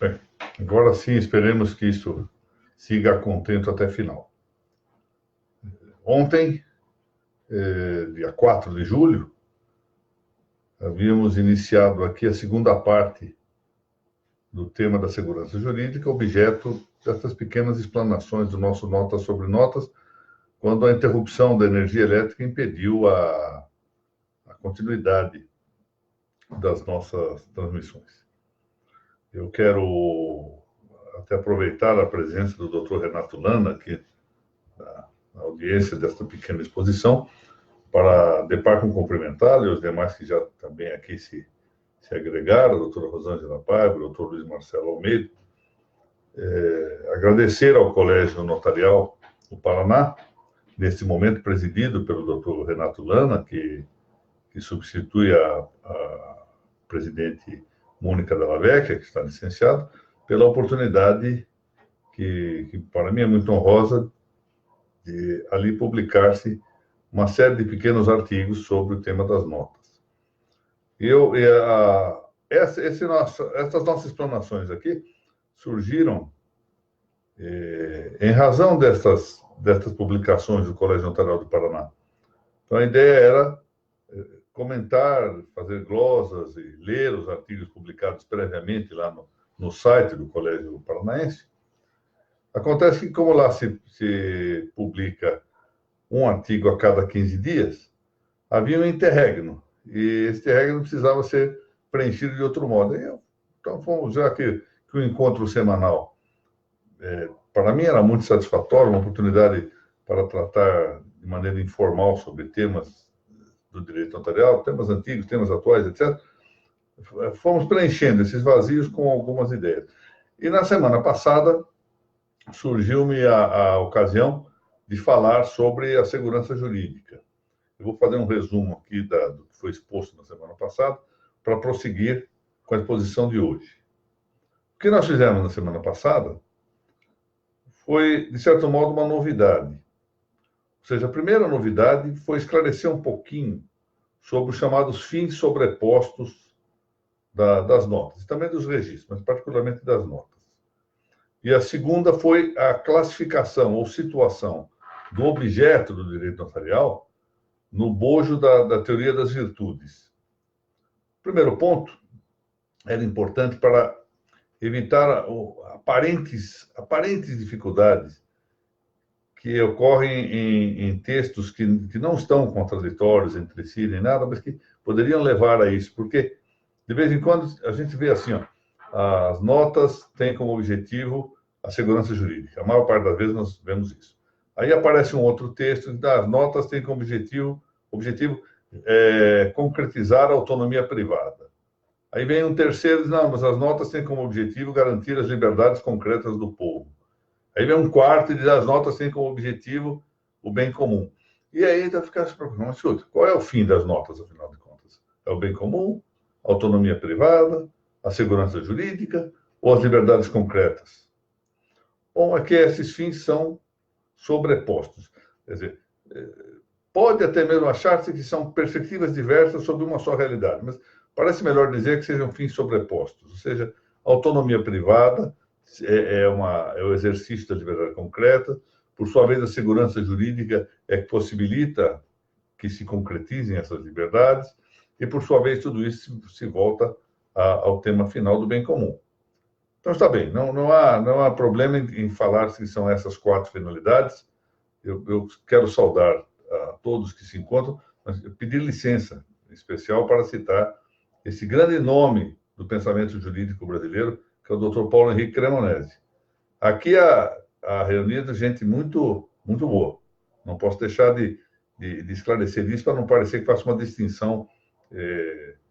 Bem, agora sim, esperemos que isso siga a contento até final. Ontem, dia 4 de julho, havíamos iniciado aqui a segunda parte do tema da segurança jurídica, objeto dessas pequenas explanações do nosso Notas sobre Notas, quando a interrupção da energia elétrica impediu a continuidade das nossas transmissões. Eu quero até aproveitar a presença do Dr. Renato Lana, aqui na audiência desta pequena exposição, para, de par com cumprimentá-lo e os demais que já também aqui se agregaram, a doutora Rosângela Paiva, o doutor Luiz Marcelo Almeida, agradecer ao Colégio Notarial do Paraná, neste momento presidido pelo doutor Renato Lana, que substitui a presidente Mônica Della Vecchia, que está licenciada, pela oportunidade que para mim é muito honrosa de ali publicar-se uma série de pequenos artigos sobre o tema das notas. Essas nossas explanações aqui surgiram em razão destas publicações do Colégio Notarial do Paraná. Então, a ideia era comentar, fazer glosas e ler os artigos publicados previamente lá no site do Colégio Paranaense. Acontece que, como lá se publica um artigo a cada 15 dias, havia um interregno, e esse interregno precisava ser preenchido de outro modo. Então, já que o encontro semanal, para mim, era muito satisfatório, uma oportunidade para tratar de maneira informal sobre temas do direito notarial, temas antigos, temas atuais, etc. Fomos preenchendo esses vazios com algumas ideias. E na semana passada surgiu-me a ocasião de falar sobre a segurança jurídica. Eu vou fazer um resumo aqui do que foi exposto na semana passada para prosseguir com a exposição de hoje. O que nós fizemos na semana passada foi, de certo modo, uma novidade. Ou seja, a primeira novidade foi esclarecer um pouquinho sobre os chamados fins sobrepostos das notas, e também dos registros, mas particularmente das notas. E a segunda foi a classificação ou situação do objeto do direito notarial no bojo da teoria das virtudes. O primeiro ponto era importante para evitar aparentes dificuldades que ocorrem em textos que não estão contraditórios entre si nem nada, mas que poderiam levar a isso, porque de vez em quando a gente vê assim, as notas têm como objetivo a segurança jurídica. A maior parte das vezes nós vemos isso. Aí aparece um outro texto que as notas têm como objetivo concretizar a autonomia privada. Aí vem um terceiro e diz, não, mas as notas têm como objetivo garantir as liberdades concretas do povo. Aí vem um quarto e diz, as notas têm como objetivo o bem comum. E aí ainda fica se preocupando, escuta, qual é o fim das notas, afinal de contas? É o bem comum, a autonomia privada, a segurança jurídica ou as liberdades concretas? Bom, é que esses fins são sobrepostos. Quer dizer, pode até mesmo achar-se que são perspectivas diversas sobre uma só realidade, mas parece melhor dizer que sejam fins sobrepostos. Ou seja, a autonomia privada é o exercício da liberdade concreta, por sua vez, a segurança jurídica é que possibilita que se concretizem essas liberdades, e, por sua vez, tudo isso se volta ao tema final do bem comum. Então, está bem, não há problema em falar se são essas quatro finalidades. Eu quero saudar a todos que se encontram, mas pedir licença em especial para citar esse grande nome do pensamento jurídico brasileiro, que é o Dr. Paulo Henrique Cremonesi. Aqui há reunido gente muito, muito boa. Não posso deixar de esclarecer isso para não parecer que faço uma distinção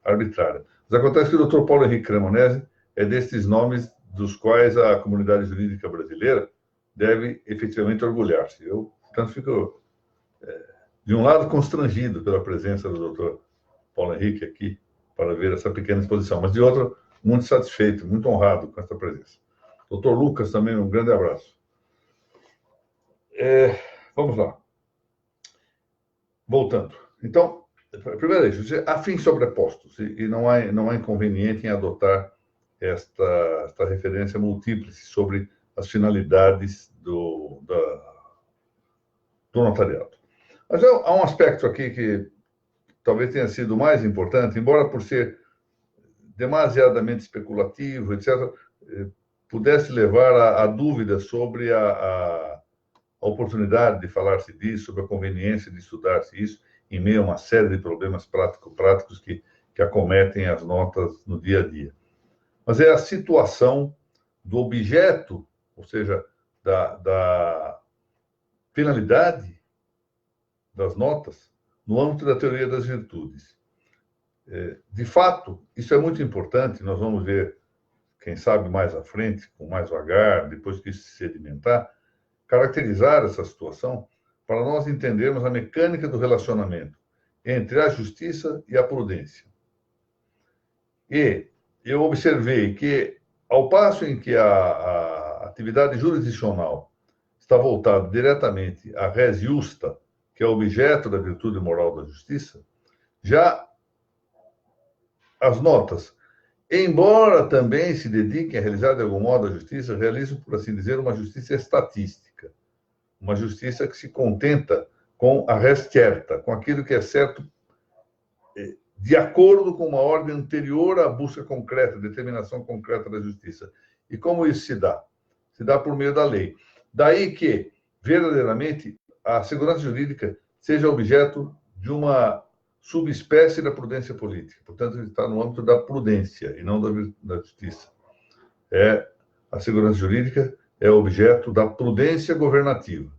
arbitrária. Mas acontece que o Dr. Paulo Henrique Cremonesi é desses nomes dos quais a comunidade jurídica brasileira deve efetivamente orgulhar-se. Eu, portanto, fico, de um lado, constrangido pela presença do Dr. Paulo Henrique aqui para ver essa pequena exposição, mas, de outro, muito satisfeito, muito honrado com essa presença. Dr. Lucas, também um grande abraço. Vamos lá. Voltando. Então, primeiro, há fins sobrepostos e não há inconveniente em adotar esta referência múltiplice sobre as finalidades do notariado. Mas há um aspecto aqui que talvez tenha sido mais importante, embora por ser demasiadamente especulativo, etc., pudesse levar a dúvida sobre a oportunidade de falar-se disso, sobre a conveniência de estudar-se isso, em meio a uma série de problemas práticos que acometem as notas no dia a dia. Mas é a situação do objeto, ou seja, da finalidade das notas no âmbito da teoria das virtudes. De fato, isso é muito importante, nós vamos ver, quem sabe mais à frente, com mais vagar, depois que isso se sedimentar, caracterizar essa situação para nós entendermos a mecânica do relacionamento entre a justiça e a prudência. E eu observei que, ao passo em que a atividade jurisdicional está voltada diretamente à res justa, que é o objeto da virtude moral da justiça, já as notas, embora também se dediquem a realizar de algum modo a justiça, realizam, por assim dizer, uma justiça estatística, uma justiça que se contenta com a res certa, com aquilo que é certo de acordo com uma ordem anterior à busca concreta, determinação concreta da justiça. E como isso se dá? Se dá por meio da lei. Daí que, verdadeiramente, a segurança jurídica seja objeto de uma subespécie da prudência política. Portanto, ele está no âmbito da prudência e não da justiça. A segurança jurídica é objeto da prudência governativa.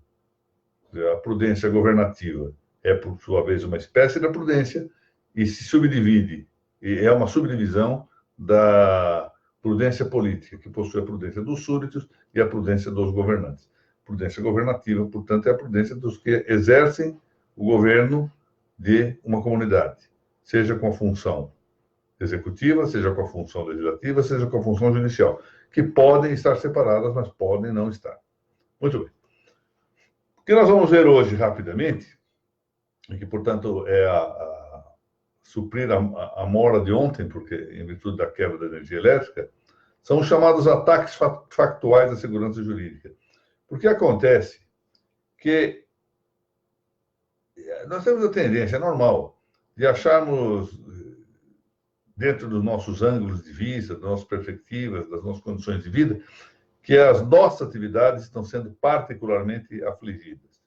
A prudência governativa é, por sua vez, uma espécie da prudência e se subdivide, e é uma subdivisão da prudência política, que possui a prudência dos súditos e a prudência dos governantes. Prudência governativa, portanto, é a prudência dos que exercem o governo de uma comunidade, seja com a função executiva, seja com a função legislativa, seja com a função judicial, que podem estar separadas, mas podem não estar. Muito bem. O que nós vamos ver hoje, rapidamente, e que, portanto, é suprir a mora de ontem, porque em virtude da quebra da energia elétrica, são os chamados ataques factuais à segurança jurídica. Porque acontece que nós temos a tendência, é normal, de acharmos, dentro dos nossos ângulos de vista, das nossas perspectivas, das nossas condições de vida, que as nossas atividades estão sendo particularmente afligidas.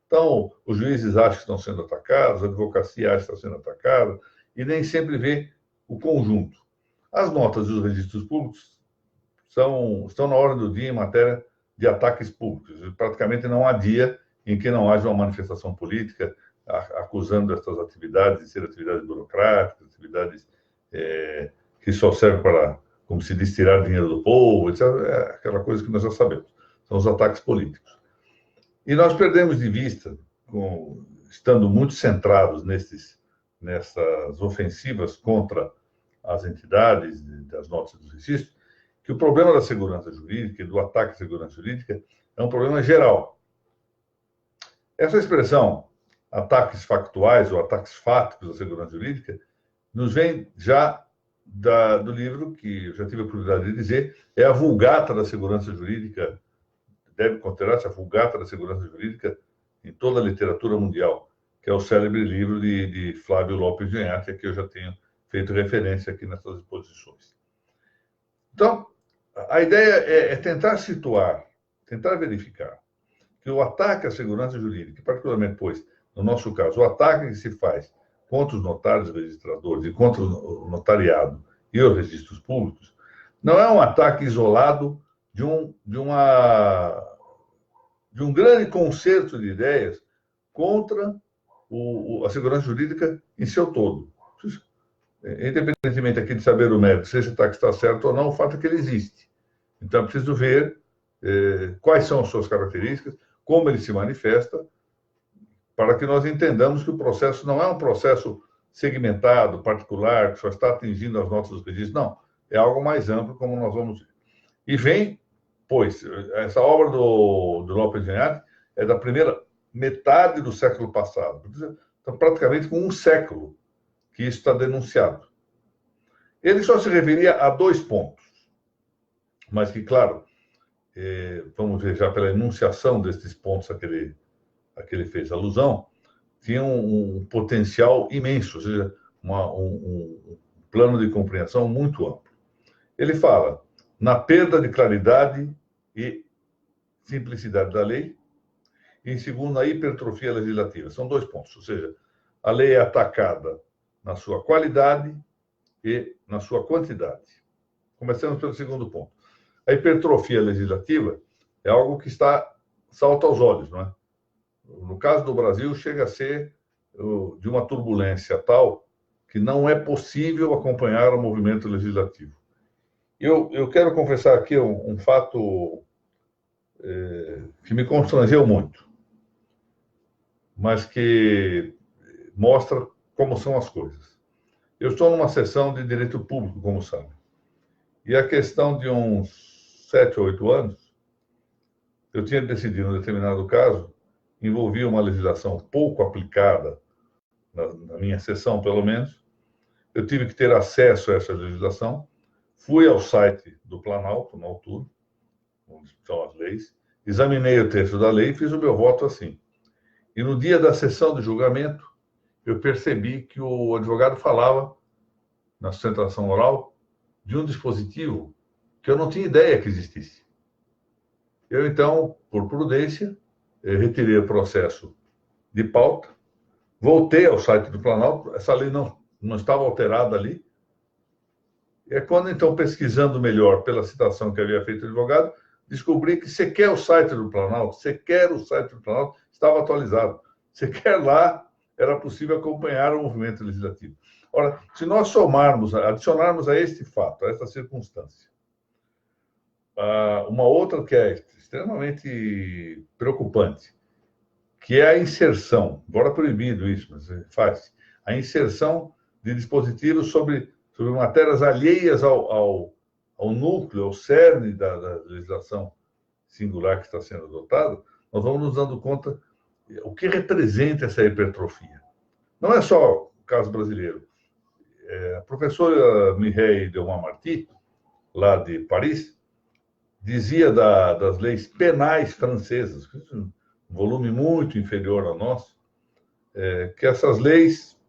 Então, os juízes acham que estão sendo atacados, a advocacia acha que está sendo atacada, e nem sempre vê o conjunto. As notas dos registros públicos estão na ordem do dia em matéria de ataques públicos. Praticamente não há dia em que não haja uma manifestação política acusando estas atividades de ser atividades burocráticas, atividades que só servem para, como se diz, tirar dinheiro do povo, etc. É aquela coisa que nós já sabemos. São os ataques políticos. E nós perdemos de vista, estando muito centrados nessas ofensivas contra as entidades das notas dos registros, que o problema da segurança jurídica e do ataque à segurança jurídica é um problema geral. Essa expressão, ataques factuais ou ataques fáticos à segurança jurídica, nos vem já do livro, que eu já tive a oportunidade de dizer, é a Vulgata da Segurança Jurídica, deve considerar-se a Vulgata da Segurança Jurídica em toda a literatura mundial, que é o célebre livro de Flávio Lopes de Anhata, que eu já tenho feito referência aqui nessas exposições. Então, a ideia é tentar situar, tentar verificar que o ataque à segurança jurídica, particularmente, pois, no nosso caso, o ataque que se faz contra os notários e registradores e contra o notariado e os registros públicos, não é um ataque isolado de um grande concerto de ideias contra a segurança jurídica em seu todo. Independentemente aqui de saber o mérito, se esse ataque está certo ou não, o fato é que ele existe. Então, é preciso ver quais são as suas características, como ele se manifesta, para que nós entendamos que o processo não é um processo segmentado, particular, que só está atingindo as notas dos registros. Não, é algo mais amplo, como nós vamos ver. E vem, pois, essa obra do Lopes de Anhata é da primeira metade do século passado. Então, praticamente com um século que isso está denunciado. Ele só se referia a dois pontos. mas que, claro, vamos ver já pela enunciação desses pontos a que ele fez alusão, tinha um potencial imenso, ou seja, um plano de compreensão muito amplo. Ele fala na perda de claridade e simplicidade da lei, e, em segundo, na hipertrofia legislativa. São 2 pontos, ou seja, a lei é atacada na sua qualidade e na sua quantidade. Começamos pelo segundo ponto. A hipertrofia legislativa é algo que salta aos olhos, não é? No caso do Brasil, chega a ser de uma turbulência tal que não é possível acompanhar o movimento legislativo. Eu quero confessar aqui um fato que me constrangeu muito, mas que mostra como são as coisas. Eu estou numa sessão de direito público, como sabe, e a questão de uns 7 ou 8 anos, eu tinha decidido, em um determinado caso, envolvia uma legislação pouco aplicada, na minha sessão, pelo menos. Eu tive que ter acesso a essa legislação, fui ao site do Planalto, na altura, onde estão as leis, examinei o texto da lei e fiz o meu voto assim. E no dia da sessão de julgamento, eu percebi que o advogado falava, na sustentação oral, de um dispositivo que eu não tinha ideia que existisse. Eu, então, por prudência, retirei o processo de pauta, voltei ao site do Planalto, essa lei não estava alterada ali. É quando, então, pesquisando melhor pela citação que havia feito o advogado, descobri que sequer o site do Planalto, estava atualizado. Sequer lá era possível acompanhar o movimento legislativo. Ora, se nós adicionarmos a este fato, a esta circunstância, uma outra que é extremamente preocupante, que é a inserção, embora proibido isso, mas faz, a inserção de dispositivos sobre matérias alheias ao núcleo, ao cerne da legislação singular que está sendo adotada, nós vamos nos dando conta o que representa essa hipertrofia. Não é só o caso brasileiro. A professora Mireille Delmas-Marty, lá de Paris, dizia das leis penais francesas, um volume muito inferior ao nosso, que essas leis,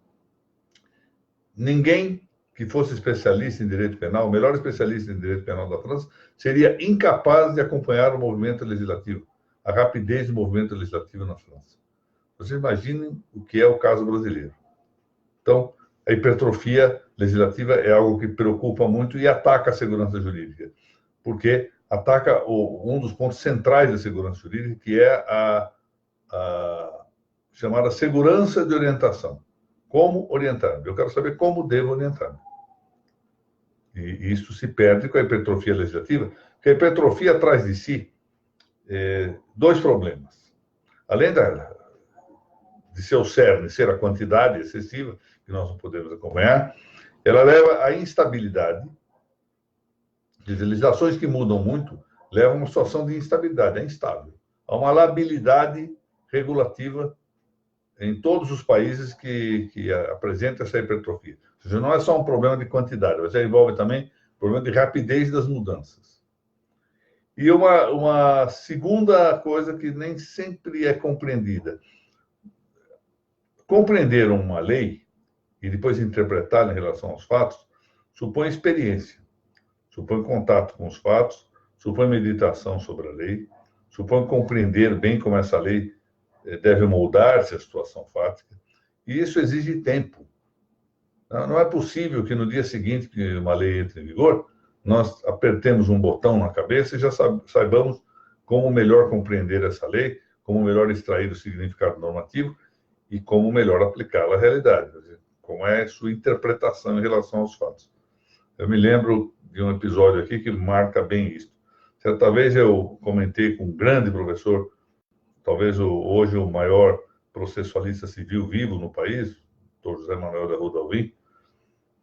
ninguém que fosse especialista em direito penal, o melhor especialista em direito penal da França, seria incapaz de acompanhar o movimento legislativo, a rapidez do movimento legislativo na França. Vocês imaginem o que é o caso brasileiro. Então, a hipertrofia legislativa é algo que preocupa muito e ataca a segurança jurídica, porque ataca um dos pontos centrais da segurança jurídica, que é a chamada segurança de orientação. Como orientar? Eu quero saber como devo orientar. E isso se perde com a hipertrofia legislativa, porque a hipertrofia traz de si 2 problemas. Além de seu cerne ser a quantidade excessiva, que nós não podemos acompanhar, ela leva à instabilidade. As legislações que mudam muito levam a uma situação de instabilidade, é instável. Há uma labilidade regulativa em todos os países que apresentam essa hipertrofia. Ou seja, não é só um problema de quantidade, mas envolve também o problema de rapidez das mudanças. E uma segunda coisa que nem sempre é compreendida. Compreender uma lei e depois interpretá-la em relação aos fatos supõe experiência, supõe contato com os fatos, supõe meditação sobre a lei, supõe compreender bem como essa lei deve moldar-se à situação fática, e isso exige tempo. Não é possível que no dia seguinte que uma lei entre em vigor, nós apertemos um botão na cabeça e já saibamos como melhor compreender essa lei, como melhor extrair o significado normativo e como melhor aplicá-la à realidade, como é sua interpretação em relação aos fatos. Eu me lembro de um episódio aqui que marca bem isso. Certa vez eu comentei com um grande professor, talvez hoje o maior processualista civil vivo no país, Dr. José Manuel da Rua Dalvim,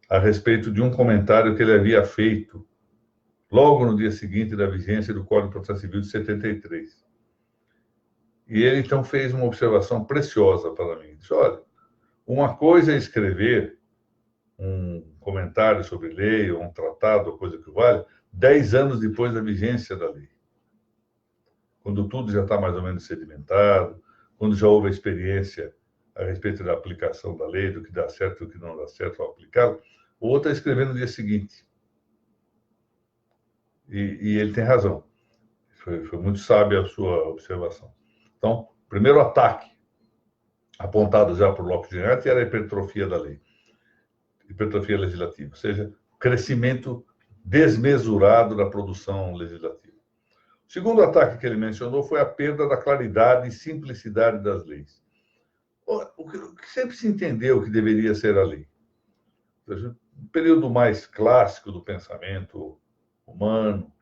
a respeito de um comentário que ele havia feito logo no dia seguinte da vigência do Código de Processo Civil de 73. E ele, então, fez uma observação preciosa para mim. Ele disse, olha, uma coisa é escrever um comentário sobre lei, ou um tratado, ou coisa que vale, 10 anos depois da vigência da lei, quando tudo já está mais ou menos sedimentado, quando já houve a experiência a respeito da aplicação da lei, do que dá certo e do que não dá certo ao aplicá-la, o outro está escrevendo no dia seguinte. E ele tem razão. Foi muito sábia a sua observação. Então, o primeiro ataque apontado já por Lopes de Neto era a hipertrofia da lei, hipertrofia legislativa, ou seja, crescimento desmesurado da produção legislativa. O segundo ataque que ele mencionou foi a perda da claridade e simplicidade das leis. O que sempre se entendeu que deveria ser a lei. No período mais clássico do pensamento humano,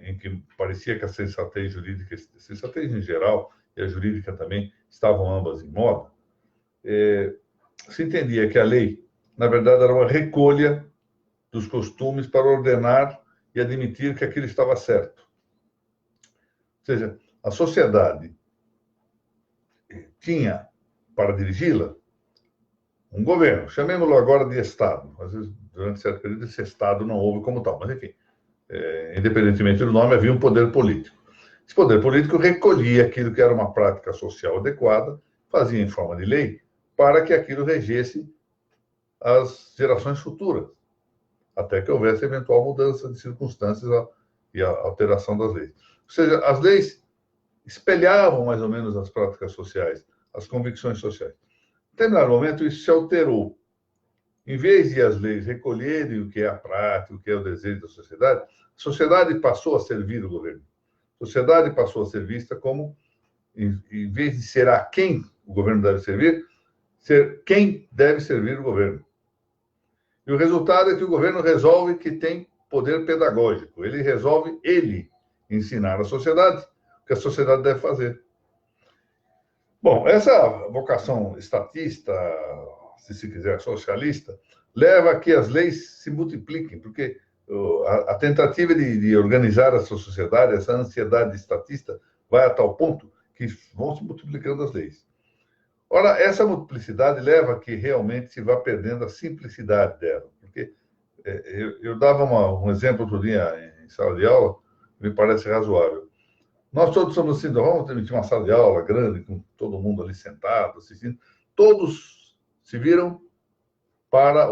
em que parecia que a sensatez jurídica, a sensatez em geral e a jurídica também, estavam ambas em moda, se entendia que a lei, na verdade, era uma recolha dos costumes para ordenar e admitir que aquilo estava certo. Ou seja, a sociedade tinha, para dirigi-la, um governo, chamemos-lo agora de Estado. Às vezes, durante certo período, esse Estado não houve como tal, mas, enfim, independentemente do nome, havia um poder político. Esse poder político recolhia aquilo que era uma prática social adequada, fazia em forma de lei, para que aquilo regesse as gerações futuras, até que houvesse eventual mudança de circunstâncias e a alteração das leis. Ou seja, as leis espelhavam mais ou menos as práticas sociais, as convicções sociais. Em determinado momento, isso se alterou. Em vez de as leis recolherem o que é a prática, o que é o desejo da sociedade, a sociedade passou a servir o governo. A sociedade passou a ser vista como, em vez de ser a quem o governo deve servir, ser quem deve servir o governo. E o resultado é que o governo resolve que tem poder pedagógico. Ele resolve, ensinar à sociedade o que a sociedade deve fazer. Bom, essa vocação estatista, se quiser, socialista, leva a que as leis se multipliquem, porque a tentativa de organizar essa sociedade, essa ansiedade estatista, vai a tal ponto que vão se multiplicando as leis. Ora, essa multiplicidade leva a que realmente se vá perdendo a simplicidade dela, porque eu dava um exemplo outro dia em sala de aula, me parece razoável. Nós todos somos assim, vamos ter uma sala de aula grande, com todo mundo ali sentado, assistindo. Todos se viram para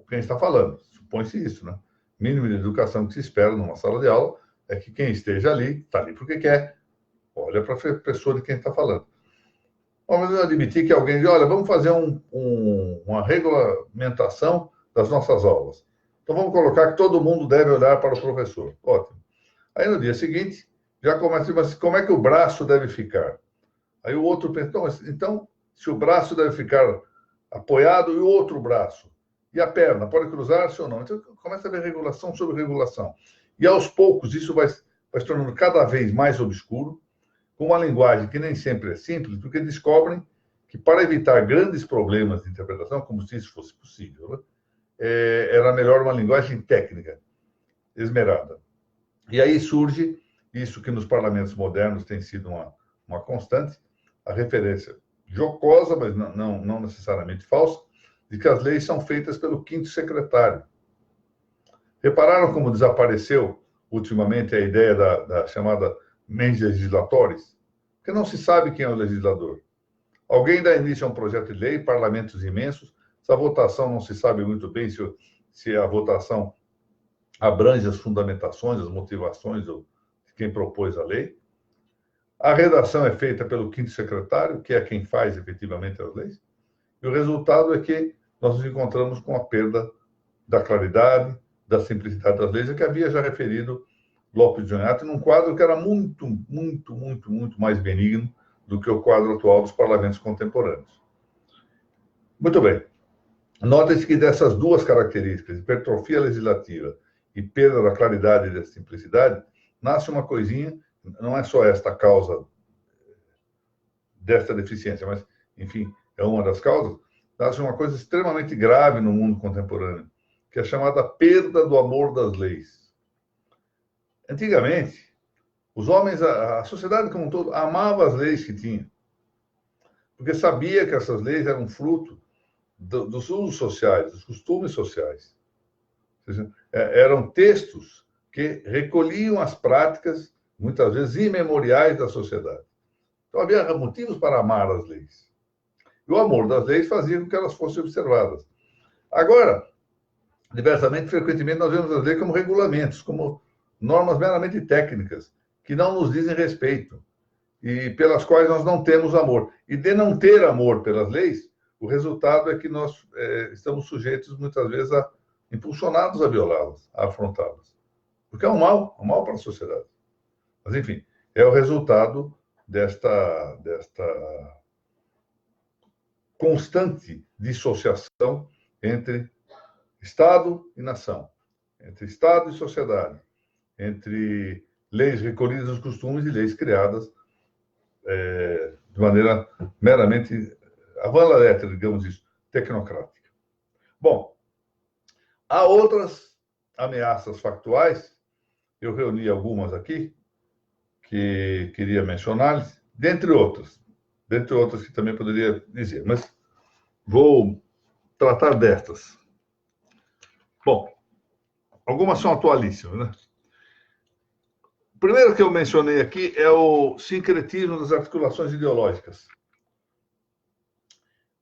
quem está falando. Supõe-se isso, né? O mínimo de educação que se espera numa sala de aula é que quem esteja ali, está ali porque quer, olha para a pessoa de quem está falando. Vamos admitir que alguém diz, olha, vamos fazer uma regulamentação das nossas aulas. Então, vamos colocar que todo mundo deve olhar para o professor. Ótimo. Aí, no dia seguinte, já começa a dizer, mas como é que o braço deve ficar? Aí o outro pensa, então, se o braço deve ficar apoiado e o outro braço? E a perna, pode cruzar-se ou não? Então, começa a haver regulação sobre regulação. E, aos poucos, isso vai se tornando cada vez mais obscuro, com uma linguagem que nem sempre é simples, porque descobrem que, para evitar grandes problemas de interpretação, como se isso fosse possível, né, era melhor uma linguagem técnica, esmerada. E aí surge isso que nos parlamentos modernos tem sido uma constante, a referência jocosa, mas não necessariamente falsa, de que as leis são feitas pelo quinto secretário. Repararam como desapareceu ultimamente a ideia da chamada mens legislatores? Porque não se sabe quem é o legislador. Alguém dá início a um projeto de lei, parlamentos imensos, essa votação não se sabe muito bem se a votação abrange as fundamentações, as motivações de quem propôs a lei. A redação é feita pelo quinto secretário, que é quem faz efetivamente as leis. E o resultado é que nós nos encontramos com a perda da claridade, da simplicidade das leis, que havia já referido Lopes de Neto, num quadro que era muito, muito, muito, muito mais benigno do que o quadro atual dos parlamentos contemporâneos. Muito bem. Notem-se que dessas duas características, hipertrofia legislativa e perda da claridade e da simplicidade, nasce uma coisinha, não é só esta causa desta deficiência, mas, enfim, é uma das causas, nasce uma coisa extremamente grave no mundo contemporâneo, que é a chamada perda do amor das leis. Antigamente, os homens, a sociedade como um todo, amava as leis que tinha, porque sabia que essas leis eram fruto dos usos sociais, dos costumes sociais. Ou seja, eram textos que recolhiam as práticas, muitas vezes imemoriais da sociedade. Então, havia motivos para amar as leis. E o amor das leis fazia com que elas fossem observadas. Agora, diversamente, frequentemente, nós vemos as leis como regulamentos, como normas meramente técnicas, que não nos dizem respeito e pelas quais nós não temos amor. E de não ter amor pelas leis, o resultado é que nós estamos sujeitos, muitas vezes, impulsionados a violá-las, a afrontá-las. Porque é um mal para a sociedade. Mas, enfim, é o resultado desta constante dissociação entre Estado e nação, entre Estado e sociedade, entre leis recolhidas dos costumes e leis criadas de maneira meramente avalalétrica, digamos isso, tecnocrática. Bom, há outras ameaças factuais, eu reuni algumas aqui, que queria mencionar-lhes, dentre outras que também poderia dizer, mas vou tratar destas. Bom, algumas são atualíssimas, né? O primeiro que eu mencionei aqui é o sincretismo das articulações ideológicas.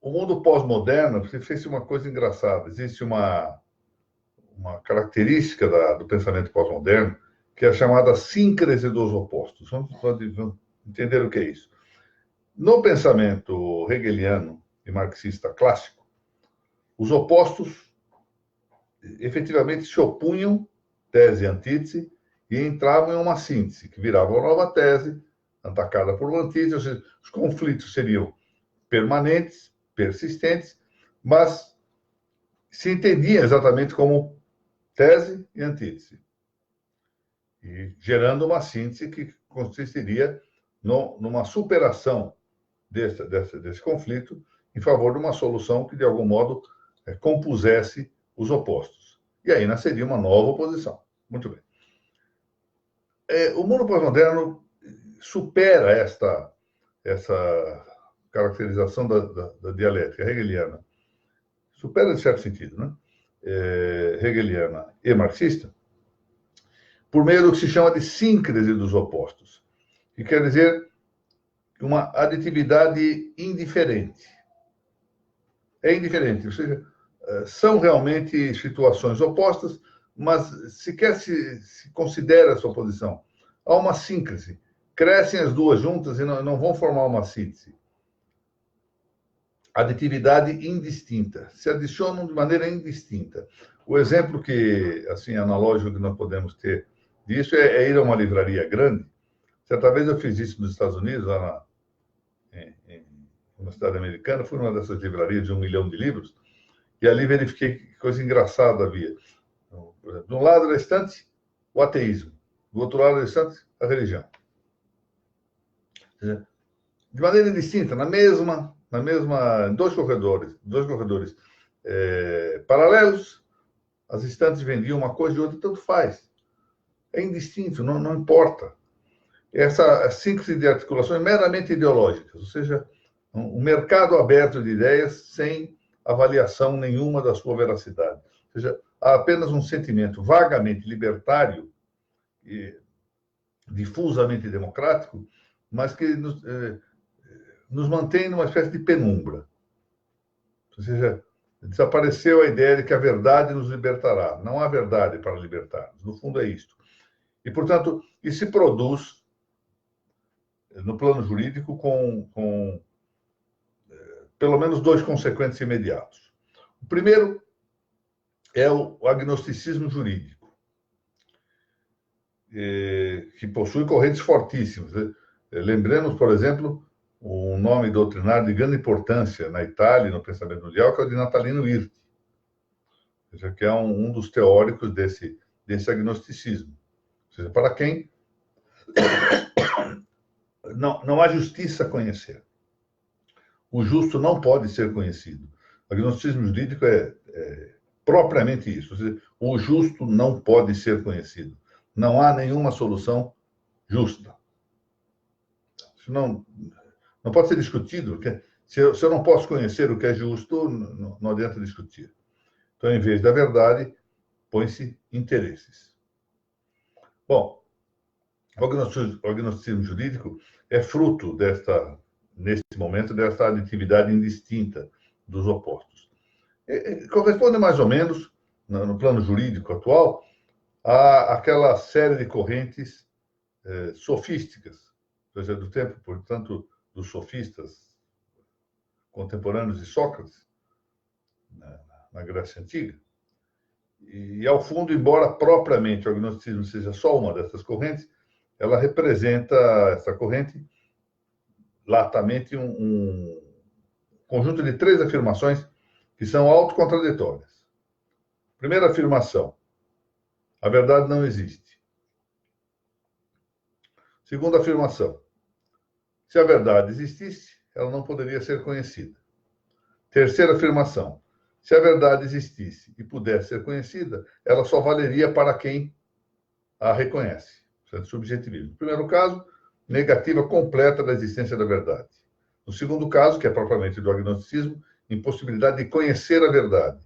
O mundo pós-moderno fez uma coisa engraçada. Existe uma característica do pensamento pós-moderno que é a chamada síncrese dos opostos. Vamos entender o que é isso. No pensamento hegeliano e marxista clássico, os opostos efetivamente se opunham, tese e antítese, e entravam em uma síntese, que virava uma nova tese, atacada por uma antítese, ou seja, os conflitos seriam permanentes, persistentes, mas se entendiam exatamente como tese e antítese, e gerando uma síntese que consistiria numa superação desse conflito em favor de uma solução que, de algum modo, compusesse os opostos. E aí nasceria uma nova oposição. Muito bem. O mundo pós-moderno supera essa caracterização da dialética hegeliana. Supera, em certo sentido, né? Hegeliana e marxista, por meio do que se chama de síncrese dos opostos, que quer dizer uma aditividade indiferente. É indiferente, ou seja, são realmente situações opostas, mas sequer se considera essa oposição. Há uma síncrese. Crescem as duas juntas e não vão formar uma síntese. Aditividade indistinta. Se adicionam de maneira indistinta. O exemplo que, assim, analógico que nós podemos ter disso é ir a uma livraria grande. Certa vez eu fiz isso nos Estados Unidos, lá em uma cidade americana, fui numa dessas livrarias de 1 milhão de livros, e ali verifiquei que coisa engraçada havia. De um lado da estante, o ateísmo. Do outro lado da estante, a religião. De maneira indistinta, em dois corredores paralelos, as estantes vendiam uma coisa e outra, tanto faz. É indistinto, não importa. Essa síntese de articulações meramente ideológicas, ou seja, um mercado aberto de ideias sem avaliação nenhuma da sua veracidade. Ou seja, há apenas um sentimento vagamente libertário e difusamente democrático, mas que nos mantém numa espécie de penumbra. Ou seja, desapareceu a ideia de que a verdade nos libertará. Não há verdade para libertar-nos. No fundo, é isto. E, portanto, isso se produz no plano jurídico com pelo menos dois consequentes imediatos. O primeiro é o agnosticismo jurídico, que possui correntes fortíssimas. Lembremos, por exemplo, um nome doutrinário de grande importância na Itália e no pensamento mundial, que é o de Natalino Hirti, que é um dos teóricos desse agnosticismo. Ou seja, para quem não há justiça a conhecer. O justo não pode ser conhecido. O agnosticismo jurídico é propriamente isso. Ou seja, o justo não pode ser conhecido. Não há nenhuma solução justa. Isso não pode ser discutido. Porque se eu não posso conhecer o que é justo, não adianta discutir. Então, em vez da verdade, põe-se interesses. Bom, o agnosticismo jurídico é fruto nesse momento, dessa aditividade indistinta dos opostos. Corresponde mais ou menos, no plano jurídico atual, àquela série de correntes sofísticas, ou seja, do tempo, portanto, dos sofistas contemporâneos de Sócrates, na Grécia Antiga. E, ao fundo, embora propriamente o agnosticismo seja só uma dessas correntes, ela representa, essa corrente, latamente um conjunto de 3 afirmações que são autocontraditórias. Primeira afirmação: a verdade não existe. Segunda afirmação: se a verdade existisse, ela não poderia ser conhecida. Terceira afirmação: se a verdade existisse e pudesse ser conhecida, ela só valeria para quem a reconhece. Portanto, subjetivismo. No primeiro caso, negativa completa da existência da verdade. No segundo caso, que é propriamente do agnosticismo, impossibilidade de conhecer a verdade.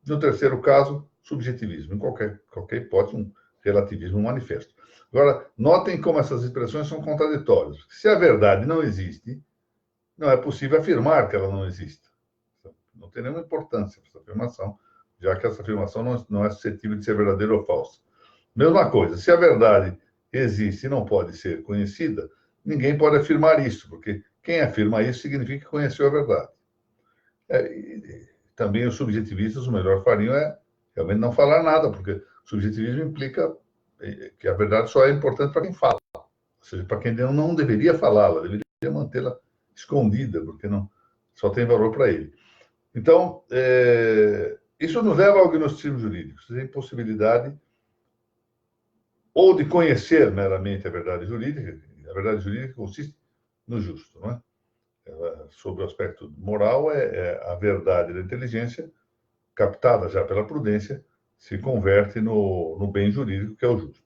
No terceiro caso, subjetivismo. Em qualquer hipótese, um relativismo manifesto. Agora, notem como essas expressões são contraditórias. Se a verdade não existe, não é possível afirmar que ela não existe. Não tem nenhuma importância essa afirmação, já que essa afirmação não é suscetível de ser verdadeira ou falsa. Mesma coisa, se a verdade existe e não pode ser conhecida, ninguém pode afirmar isso, porque quem afirma isso significa que conheceu a verdade. Também os subjetivistas, o melhor fariam é realmente não falar nada, porque subjetivismo implica que a verdade só é importante para quem fala, ou seja, para quem não deveria falá-la, deveria mantê-la escondida, porque não só tem valor para ele. Então, isso nos leva ao agnosticismo jurídico, a impossibilidade ou de conhecer meramente a verdade jurídica. A verdade jurídica consiste no justo, não é? Sobre o aspecto moral, a verdade da inteligência, captada já pela prudência, se converte no bem jurídico, que é o justo.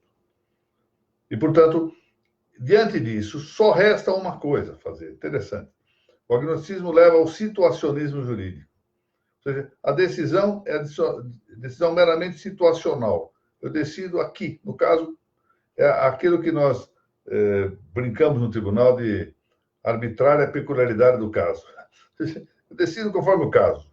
E, portanto, diante disso, só resta uma coisa a fazer, interessante. O agnosticismo leva ao situacionismo jurídico. Ou seja, a decisão é decisão meramente situacional. Eu decido aqui, no caso, é aquilo que nós brincamos no tribunal de arbitrária peculiaridade do caso. Eu decido conforme o caso.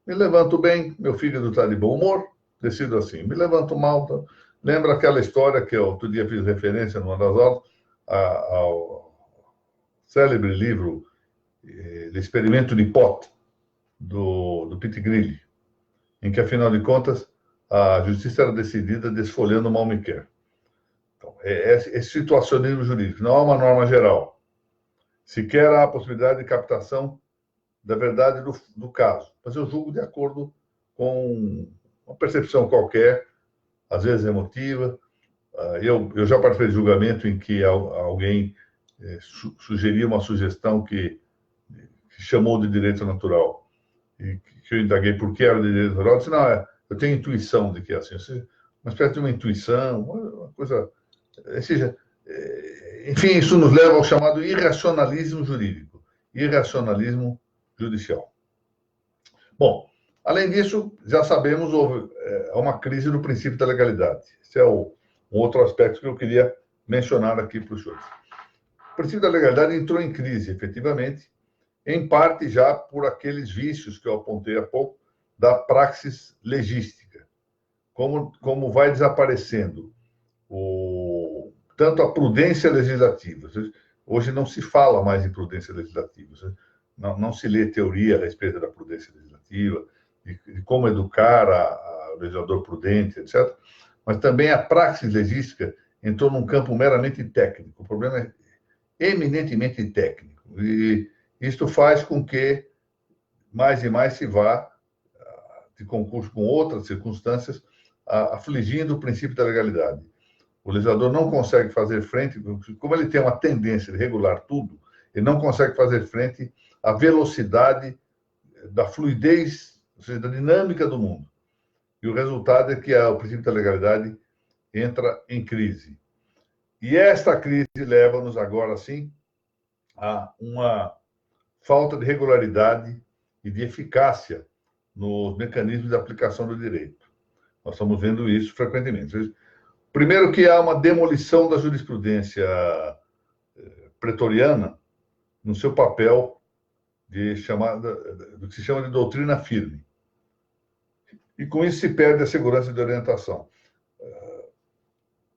Me levanto bem, meu fígado está de bom humor, decido assim. Me levanto mal. Tá? Lembra aquela história que eu outro dia fiz referência numa das aulas ao célebre livro de Experimento de Pott, do Pitt Grilli, em que, afinal de contas, a justiça era decidida desfolhando o mal me quer. Então, é situacionismo jurídico, não há uma norma geral. Sequer há a possibilidade de captação da verdade do caso. Mas eu julgo de acordo com uma percepção qualquer, às vezes emotiva. Eu já participei de julgamento em que alguém sugeria uma sugestão que chamou de direito natural. E que eu indaguei por que era de direito natural. Eu disse, não, eu tenho intuição de que é assim. Uma espécie de uma intuição, uma coisa... Ou seja, enfim, isso nos leva ao chamado irracionalismo jurídico, irracionalismo judicial. Bom, além disso, já sabemos, houve uma crise no princípio da legalidade. Esse é um outro aspecto que eu queria mencionar aqui para os senhores. O princípio da legalidade entrou em crise, efetivamente, em parte já por aqueles vícios que eu apontei há pouco da praxis legística. Como vai desaparecendo tanto a prudência legislativa. Hoje não se fala mais em prudência legislativa. Não se lê teoria a respeito da prudência legislativa, de como educar o legislador prudente, etc. Mas também a praxis legística entrou num campo meramente técnico. O problema é eminentemente técnico. E isto faz com que mais e mais se vá, de concurso com outras circunstâncias, afligindo o princípio da legalidade. O legislador não consegue fazer frente, como ele tem uma tendência de regular tudo, ele não consegue fazer frente à velocidade da fluidez, ou seja, da dinâmica do mundo. E o resultado é que o princípio da legalidade entra em crise. E esta crise leva-nos agora, sim, a uma falta de regularidade e de eficácia nos mecanismos de aplicação do direito. Nós estamos vendo isso frequentemente. Primeiro que há uma demolição da jurisprudência pretoriana no seu papel do que se chama de doutrina firme. E com isso se perde a segurança de orientação.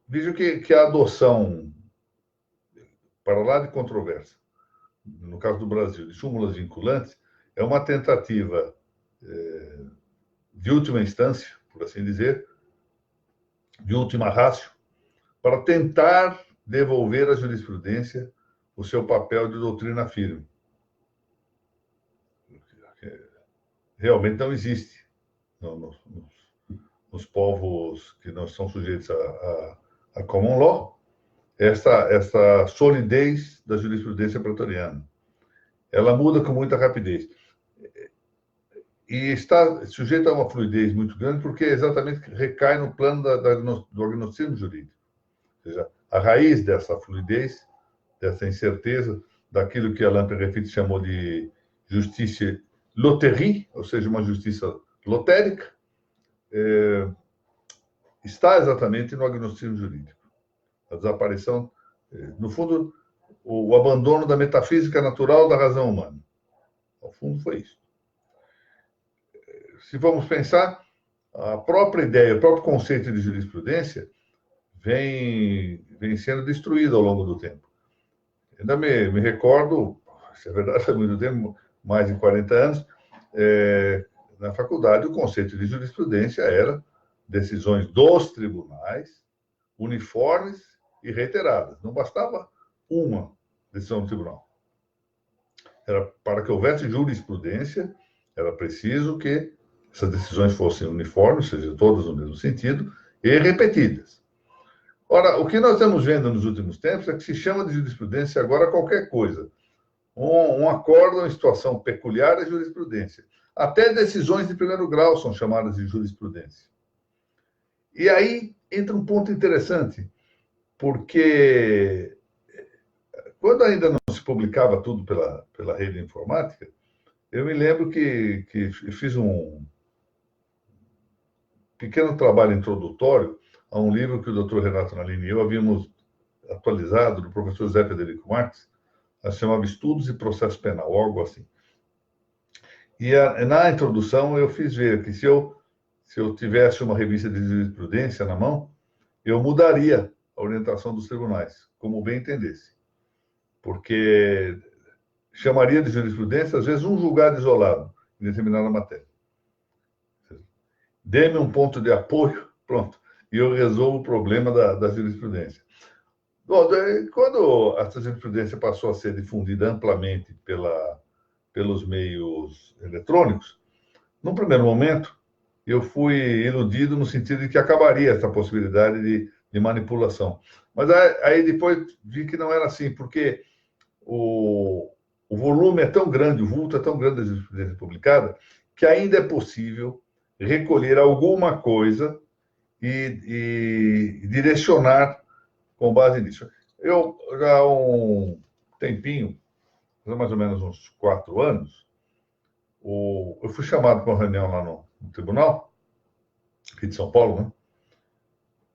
Vejo que a adoção, para lá de controvérsia, no caso do Brasil, de súmulas vinculantes, é uma tentativa de última instância, por assim dizer, de última ratio, para tentar devolver à jurisprudência o seu papel de doutrina firme. Realmente não existe nos povos que não são sujeitos a common law essa solidez da jurisprudência pretoriana. Ela muda com muita rapidez. E está sujeita a uma fluidez muito grande porque exatamente recai no plano do agnosticismo jurídico. Ou seja, a raiz dessa fluidez, dessa incerteza, daquilo que Alain Peyrefitte chamou de justiça loterie, ou seja, uma justiça lotérica, está exatamente no agnosticismo jurídico. A desaparição, no fundo, o abandono da metafísica natural da razão humana. Ao fundo, foi isso. Se vamos pensar, a própria ideia, o próprio conceito de jurisprudência vem sendo destruído ao longo do tempo. Ainda me recordo, se é verdade, há muito tempo, mais de 40 anos, na faculdade, o conceito de jurisprudência era decisões dos tribunais, uniformes e reiteradas. Não bastava uma decisão do tribunal. Para que houvesse jurisprudência, era preciso que essas decisões fossem uniformes, ou seja, todas no mesmo sentido, e repetidas. Ora, o que nós estamos vendo nos últimos tempos é que se chama de jurisprudência agora qualquer coisa. Um acordo em situação peculiar é jurisprudência. Até decisões de primeiro grau são chamadas de jurisprudência. E aí entra um ponto interessante, porque quando ainda não se publicava tudo pela rede informática, eu me lembro que fiz um pequeno trabalho introdutório a um livro que o Dr. Renato Nalini e eu havíamos atualizado, do professor José Federico Marques, se chamava Estudos e Processo Penal, algo assim. E na introdução eu fiz ver que se eu tivesse uma revista de jurisprudência na mão, eu mudaria a orientação dos tribunais, como bem entendesse. Porque chamaria de jurisprudência, às vezes, um julgado isolado em determinada matéria. Dê-me um ponto de apoio, pronto, e eu resolvo o problema da jurisprudência. Bom, quando essa jurisprudência passou a ser difundida amplamente pelos meios eletrônicos, num primeiro momento, eu fui iludido no sentido de que acabaria essa possibilidade de manipulação. Mas aí depois vi que não era assim, porque o volume é tão grande, o vulto é tão grande da jurisprudência publicada, que ainda é possível recolher alguma coisa e direcionar com base nisso. Eu, já há um tempinho, mais ou menos uns 4 anos, eu fui chamado para uma reunião lá no tribunal, aqui de São Paulo, né?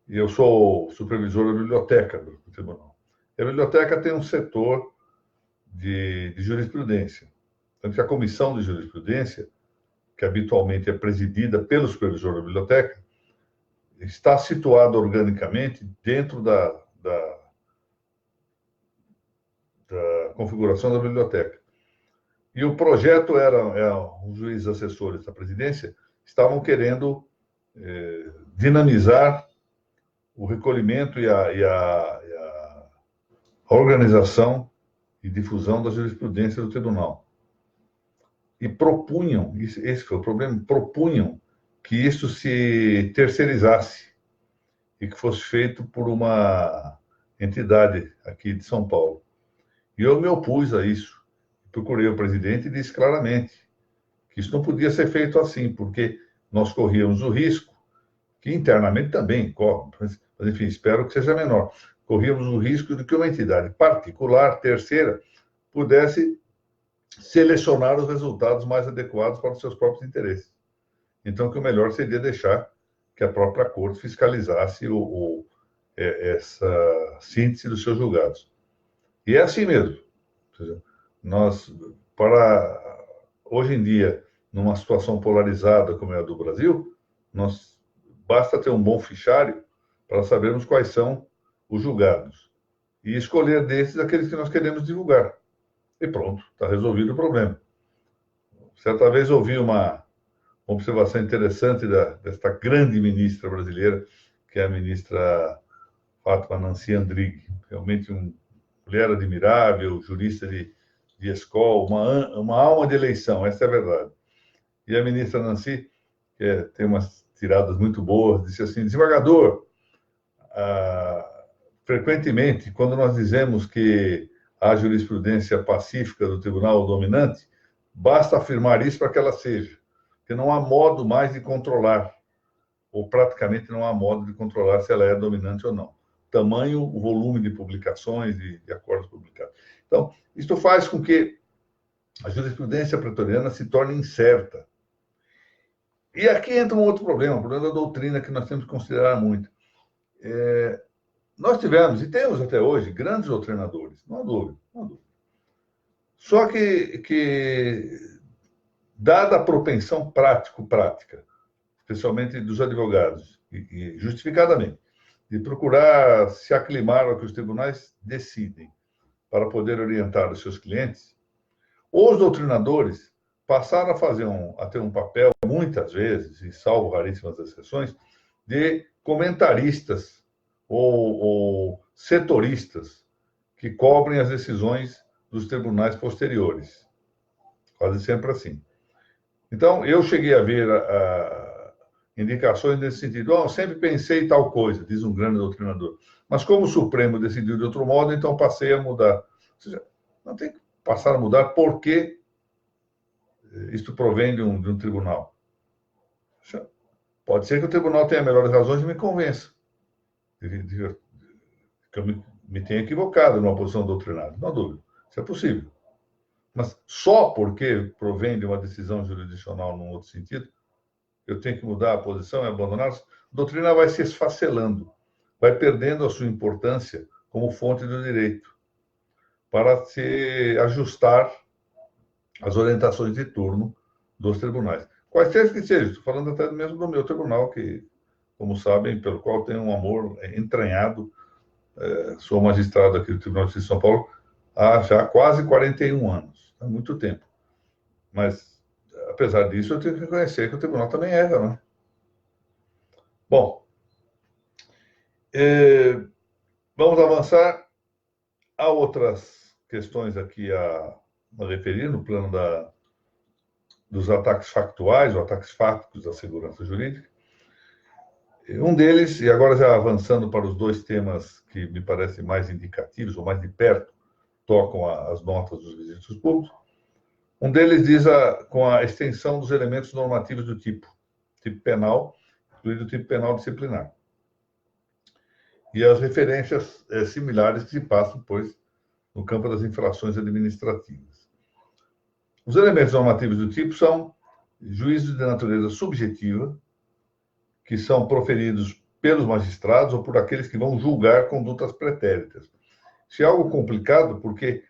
E eu sou supervisor da biblioteca do tribunal. E a biblioteca tem um setor de jurisprudência. Tanto que a comissão de jurisprudência, que habitualmente é presidida pelo supervisor da biblioteca, está situada organicamente dentro da configuração da biblioteca. E o projeto os juízes assessores da presidência estavam querendo dinamizar o recolhimento e a organização e difusão da jurisprudência do tribunal. E propunham, esse foi o problema, propunham que isso se terceirizasse e que fosse feito por uma entidade aqui de São Paulo. E eu me opus a isso. Procurei o presidente e disse claramente que isso não podia ser feito assim, porque nós corríamos o risco, que internamente também corre, mas enfim, espero que seja menor, corríamos o risco de que uma entidade particular, terceira, pudesse selecionar os resultados mais adequados para os seus próprios interesses. Então, que o melhor seria deixar que que a própria corte fiscalizasse essa síntese dos seus julgados. E é assim mesmo. Nós, hoje em dia, numa situação polarizada como é a do Brasil, basta ter um bom fichário para sabermos quais são os julgados e escolher desses aqueles que nós queremos divulgar. E pronto, está resolvido o problema. Certa vez ouvi uma observação interessante desta grande ministra brasileira, que é a ministra Fátima Nancy Andrighi. Realmente uma mulher admirável, jurista de escola, uma alma de eleição, essa é a verdade. E a ministra Nancy, que tem umas tiradas muito boas, disse assim: desembargador, frequentemente, quando nós dizemos que há jurisprudência pacífica do tribunal dominante, basta afirmar isso para que ela seja, porque não há modo mais de controlar, ou praticamente não há modo de controlar se ela é dominante ou não. Tamanho, o volume de publicações e de acordos publicados. Então, isto faz com que a jurisprudência pretoriana se torne incerta. E aqui entra um outro problema, o problema da doutrina, que nós temos que considerar muito. Nós tivemos, e temos até hoje, grandes doutrinadores, não há dúvida. Não há dúvida. Só que, dada a propensão prática, especialmente dos advogados, e justificadamente, de procurar se aclimar ao que os tribunais decidem para poder orientar os seus clientes, os doutrinadores passaram a ter um papel, muitas vezes, e salvo raríssimas exceções, de comentaristas ou setoristas que cobrem as decisões dos tribunais posteriores. Quase sempre assim. Então, eu cheguei a ver indicações nesse sentido. Eu sempre pensei tal coisa, diz um grande doutrinador. Mas como o Supremo decidiu de outro modo, então passei a mudar. Ou seja, não tem que passar a mudar porque isto provém de um tribunal. Pode ser que o tribunal tenha melhores razões e me convença. Que eu me tenha equivocado numa posição doutrinária. Não há dúvida. Isso é possível. Mas só porque provém de uma decisão jurisdicional num outro sentido, eu tenho que mudar a posição e abandonar, a doutrina vai se esfacelando, vai perdendo a sua importância como fonte do direito, para se ajustar às orientações de turno dos tribunais. Quaisquer que sejam, estou falando até mesmo do meu tribunal, que, como sabem, pelo qual tenho um amor entranhado, sou magistrado aqui do Tribunal de Justiça de São Paulo há já quase 41 anos, há muito tempo. Mas, apesar disso, eu tenho que reconhecer que o tribunal também erra, né? Bom, vamos avançar. Há outras questões aqui a referir no plano dos ataques factuais, ou ataques fáticos da segurança jurídica. Um deles, e agora já avançando para os dois temas que me parecem mais indicativos, ou mais de perto, tocam as notas dos registros públicos. Um deles diz com a extensão dos elementos normativos do tipo penal, incluído o tipo penal disciplinar. E as referências similares que se passam, pois, no campo das infrações administrativas. Os elementos normativos do tipo são juízos de natureza subjetiva, que são proferidos pelos magistrados ou por aqueles que vão julgar condutas pretéritas. Isso é algo complicado, porque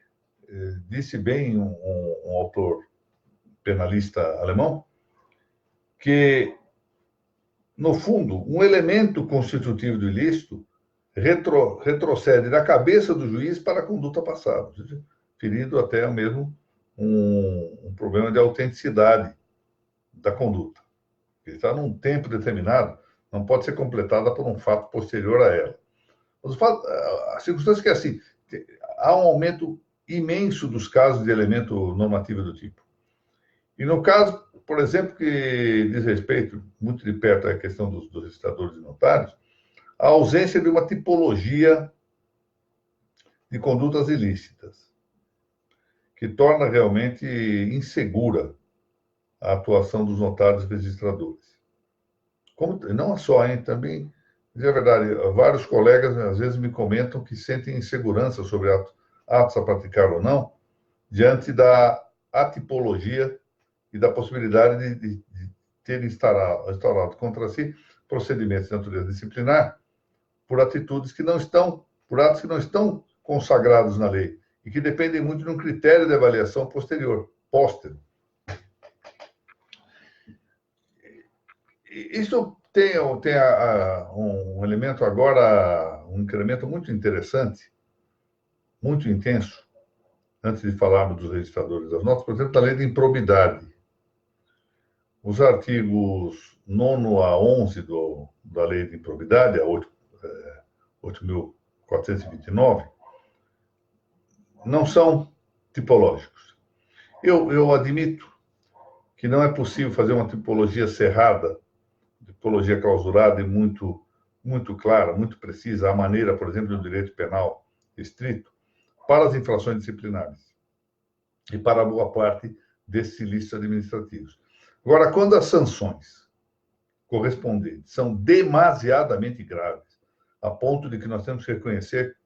disse bem um autor penalista alemão que, no fundo, um elemento constitutivo do ilícito retrocede da cabeça do juiz para a conduta passada, ferindo até mesmo um problema de autenticidade da conduta. Ele está num tempo determinado, não pode ser completada por um fato posterior a ela. A circunstância é que, assim, há um aumento imenso dos casos de elemento normativo do tipo. E no caso, por exemplo, que diz respeito muito de perto à questão dos registradores e notários, a ausência de uma tipologia de condutas ilícitas, que torna realmente insegura a atuação dos notários e registradores. Não só, também, dizer a verdade, vários colegas às vezes me comentam que sentem insegurança sobre atos a praticar ou não, diante da atipologia e da possibilidade de ter instaurado contra si procedimentos de natureza disciplinar por atitudes que não estão, por atos que não estão consagrados na lei e que dependem muito de um critério de avaliação posterior, póstero. Isso tem um elemento agora, um incremento muito interessante, muito intenso, antes de falarmos dos registradores das notas, por exemplo, da lei de improbidade. Os artigos 9º a 11 da lei de improbidade, a 8.429, não são tipológicos. Eu admito que não é possível fazer uma tipologia cerrada, tipologia clausurada e muito clara, muito precisa, a maneira, por exemplo, do direito penal estrito, para as infrações disciplinares e para boa parte desses ilícitos administrativos. Agora, quando as sanções correspondentes são demasiadamente graves, a ponto de que nós temos que reconhecer,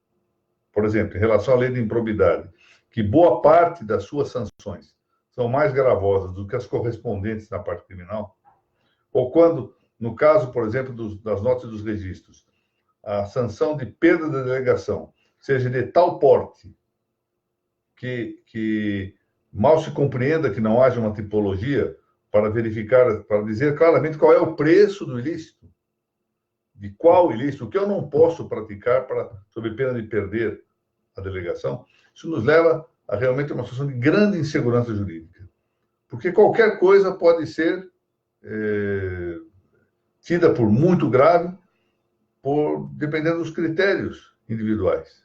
por exemplo, em relação à lei de improbidade, que boa parte das suas sanções são mais gravosas do que as correspondentes na parte criminal, ou quando, no caso, por exemplo, das notas e dos registros, a sanção de perda da delegação seja de tal porte que mal se compreenda que não haja uma tipologia para verificar, para dizer claramente qual é o preço do ilícito, de qual ilícito, o que eu não posso praticar sob pena de perder a delegação, isso nos leva a realmente uma situação de grande insegurança jurídica. Porque qualquer coisa pode ser tida por muito grave, dependendo dos critérios individuais.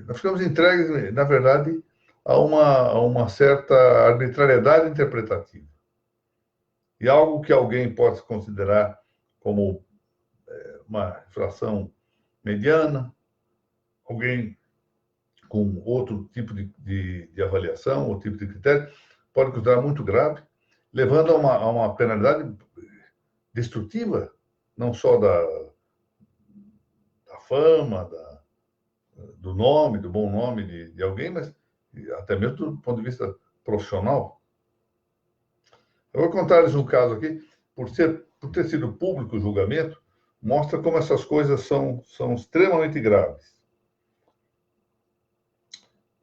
Nós ficamos entregues, na verdade, a uma certa arbitrariedade interpretativa. E algo que alguém pode considerar como uma infração mediana, alguém com outro tipo de avaliação, outro tipo de critério, pode considerar muito grave, levando a uma penalidade destrutiva, não só da fama, do nome, do bom nome de alguém, mas até mesmo do ponto de vista profissional. Eu vou contar-lhes um caso aqui, por ter sido público o julgamento, mostra como essas coisas são extremamente graves.